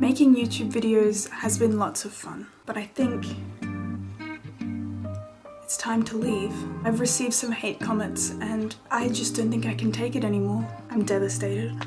Making YouTube videos has been lots of fun, but I think it's time to leave. I've received some hate comments and I just don't think I can take it anymore. I'm devastated.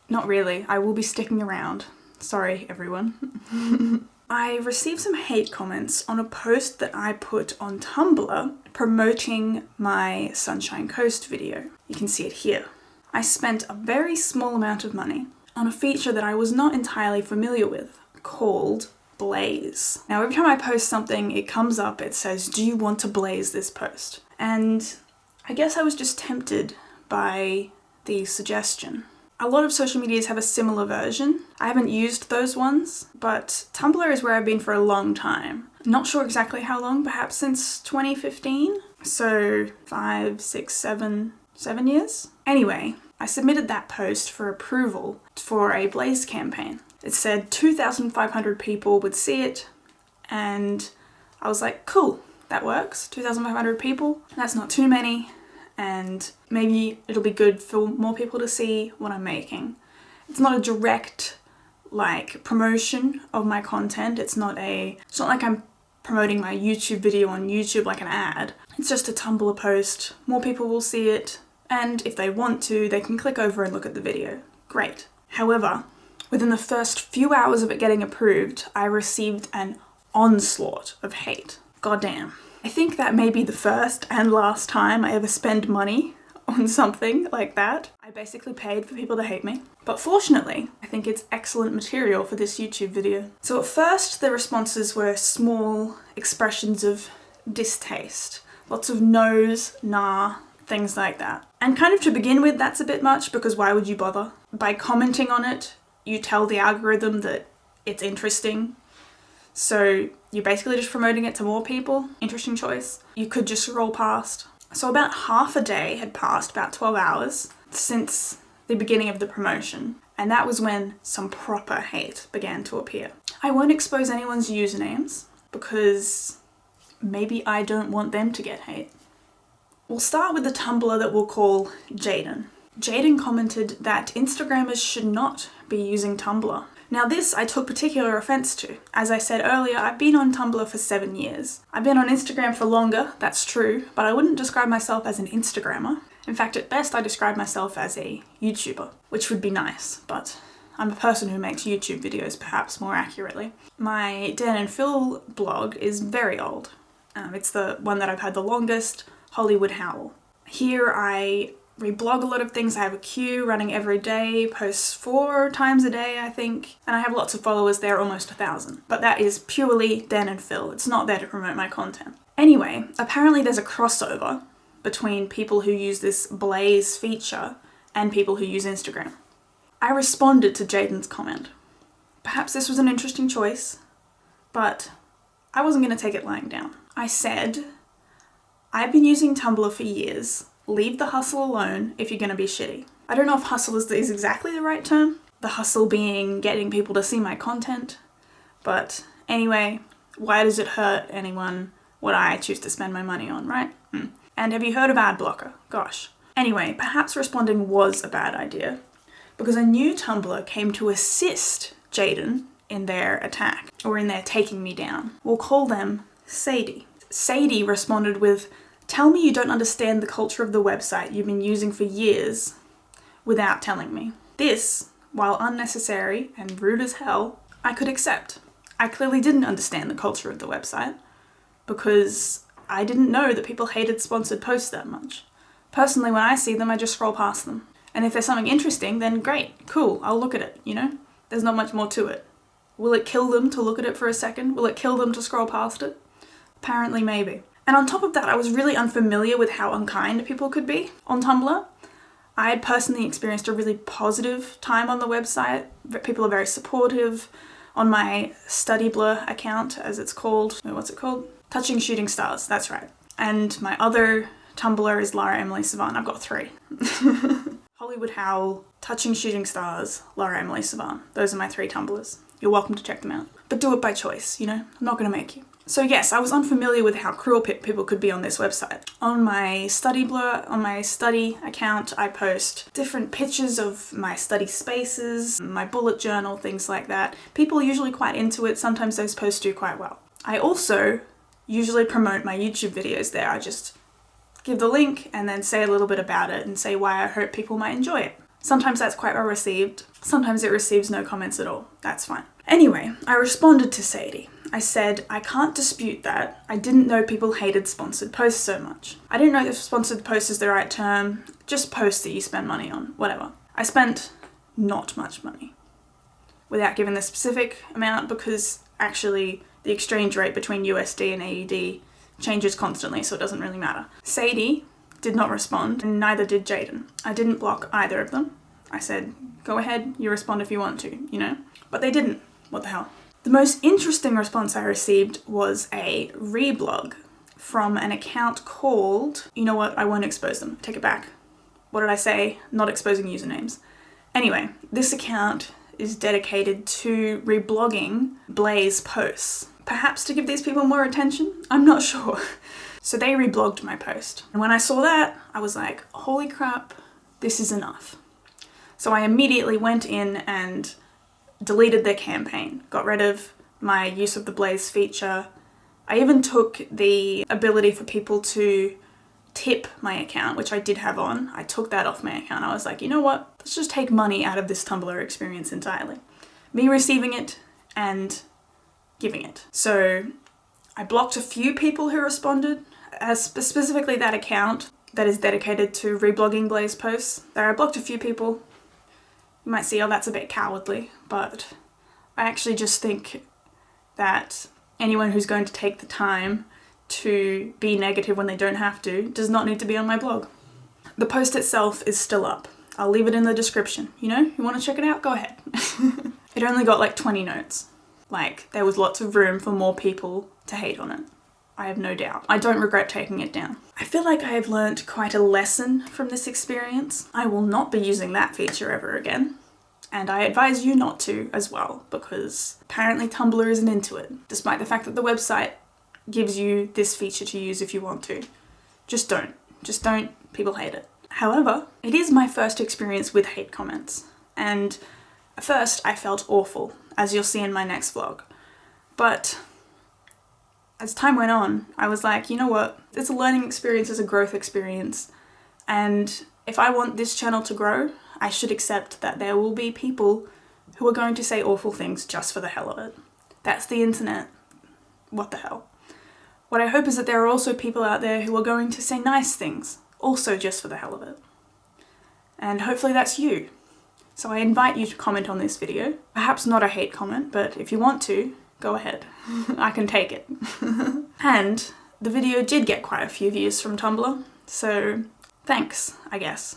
Not really, I will be sticking around. Sorry, everyone. I received some hate comments on a post that I put on Tumblr promoting my Sunshine Coast video. You can see it here. I spent a very small amount of money on a feature that I was not entirely familiar with, called Blaze. Now every time I post something, it comes up, it says, do you want to blaze this post? And I guess I was just tempted by the suggestion. A lot of social medias have a similar version. I haven't used those ones, but Tumblr is where I've been for a long time. Not sure exactly how long, perhaps since 2015? So 5, 6, 7 years? Anyway, I submitted that post for approval for a Blaze campaign. It said 2,500 people would see it, and I was like, cool, that works. 2,500 people, that's not too many. And maybe it'll be good for more people to see what I'm making. It's not a direct, promotion of my content. It's not like I'm promoting my YouTube video on YouTube like an ad. It's just a Tumblr post. More people will see it, and if they want to, they can click over and look at the video. Great. However, within the first few hours of it getting approved, I received an onslaught of hate. Goddamn. I think that may be the first and last time I ever spend money on something like that. I basically paid for people to hate me. But fortunately, I think it's excellent material for this YouTube video. So at first, the responses were small expressions of distaste. Lots of no's, nah, things like that. And kind of to begin with, that's a bit much because why would you bother? By commenting on it, you tell the algorithm that it's interesting. So you're basically just promoting it to more people. Interesting choice. You could just scroll past. So about half a day had passed, about 12 hours, since the beginning of the promotion. And that was when some proper hate began to appear. I won't expose anyone's usernames because maybe I don't want them to get hate. We'll start with the Tumblr that we'll call Jaden. Jaden commented that Instagrammers should not be using Tumblr. Now this I took particular offense to. As I said earlier, I've been on Tumblr for 7 years. I've been on Instagram for longer, that's true, but I wouldn't describe myself as an Instagrammer. In fact, at best I describe myself as a YouTuber, which would be nice, but I'm a person who makes YouTube videos perhaps more accurately. My Dan and Phil blog is very old. It's the one that I've had the longest, Hollywood Howl. Here I reblog a lot of things. I have a queue running every day, posts 4 times a day, I think. And I have lots of followers there, almost 1,000. But that is purely Dan and Phil. It's not there to promote my content. Anyway, apparently there's a crossover between people who use this Blaze feature and people who use Instagram. I responded to Jaden's comment. Perhaps this was an interesting choice, but I wasn't going to take it lying down. I said, I've been using Tumblr for years. Leave the hustle alone if you're going to be shitty. I don't know if hustle is exactly the right term. The hustle being getting people to see my content. But anyway, why does it hurt anyone what I choose to spend my money on, right? And have you heard of ad blocker? Gosh. Anyway, perhaps responding was a bad idea because a new Tumblr came to assist Jaden in their attack or in their taking me down. We'll call them Sadie. Sadie responded with, tell me you don't understand the culture of the website you've been using for years without telling me. This, while unnecessary and rude as hell, I could accept. I clearly didn't understand the culture of the website because I didn't know that people hated sponsored posts that much. Personally, when I see them, I just scroll past them. And if there's something interesting, then great, cool, I'll look at it, you know? There's not much more to it. Will it kill them to look at it for a second? Will it kill them to scroll past it? Apparently, maybe. And on top of that, I was really unfamiliar with how unkind people could be on Tumblr. I had personally experienced a really positive time on the website. People are very supportive. On my Study Blur account, as it's called. What's it called? Touching Shooting Stars, that's right. And my other Tumblr is LaraEmily Savan. I've got 3. Hollywood Howl, Touching Shooting Stars, LaraEmily Savan. Those are my 3 Tumblrs. You're welcome to check them out. But do it by choice, you know? I'm not gonna make you. So yes, I was unfamiliar with how cruel people could be on this website. On my study account, I post different pictures of my study spaces, my bullet journal, things like that. People are usually quite into it. Sometimes those posts do quite well. I also usually promote my YouTube videos there. I just give the link and then say a little bit about it and say why I hope people might enjoy it. Sometimes that's quite well received. Sometimes it receives no comments at all. That's fine. Anyway, I responded to Sadie. I said, I can't dispute that. I didn't know people hated sponsored posts so much. I didn't know if sponsored post is the right term. Just posts that you spend money on, whatever. I spent not much money, without giving the specific amount, because actually the exchange rate between USD and AUD changes constantly, so it doesn't really matter. Sadie did not respond, and neither did Jaden. I didn't block either of them. I said, go ahead, you respond if you want to, you know? But they didn't. What the hell? The most interesting response I received was a reblog from an account called... You know what? I won't expose them. Take it back. What did I say? Not exposing usernames. Anyway, this account is dedicated to reblogging Blaze posts. Perhaps to give these people more attention? I'm not sure. So they reblogged my post. And when I saw that, I was like, holy crap, this is enough. So I immediately went in and deleted their campaign, got rid of my use of the Blaze feature. I even took the ability for people to tip my account, which I did have on. I took that off my account. I was like, you know what? Let's just take money out of this Tumblr experience entirely. Me receiving it and giving it. So I blocked a few people who responded, specifically that account that is dedicated to reblogging Blaze posts. There, I blocked a few people. You might see, oh, that's a bit cowardly, but I actually just think that anyone who's going to take the time to be negative when they don't have to does not need to be on my blog. The post itself is still up. I'll leave it in the description. You know, you want to check it out? Go ahead. It only got like 20 notes. Like, there was lots of room for more people to hate on it. I have no doubt. I don't regret taking it down. I feel like I have learnt quite a lesson from this experience. I will not be using that feature ever again. And I advise you not to as well, because apparently Tumblr isn't into it, despite the fact that the website gives you this feature to use if you want to. Just don't. Just don't. People hate it. However, it is my first experience with hate comments. And at first I felt awful, as you'll see in my next vlog. But as time went on, I was like, you know what? It's a learning experience, it's a growth experience. And if I want this channel to grow, I should accept that there will be people who are going to say awful things just for the hell of it. That's the internet. What the hell? What I hope is that there are also people out there who are going to say nice things, also just for the hell of it. And hopefully that's you. So I invite you to comment on this video. Perhaps not a hate comment, but if you want to, go ahead. I can take it. And the video did get quite a few views from Tumblr, so thanks, I guess.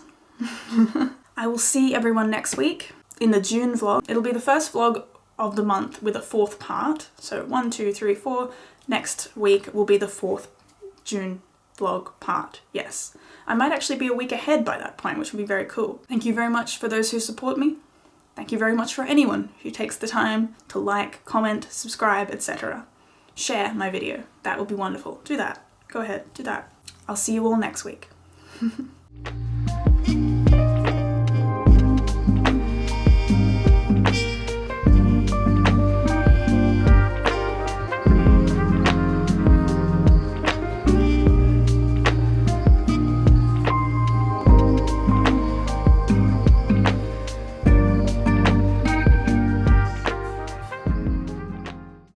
I will see everyone next week in the June vlog. It'll be the first vlog of the month with a 4th part. So 1, 2, 3, 4. Next week will be the 4th June vlog part, yes. I might actually be a week ahead by that point, which would be very cool. Thank you very much for those who support me. Thank you very much for anyone who takes the time to like, comment, subscribe, etc. Share my video. That would be wonderful. Do that. Go ahead, do that. I'll see you all next week.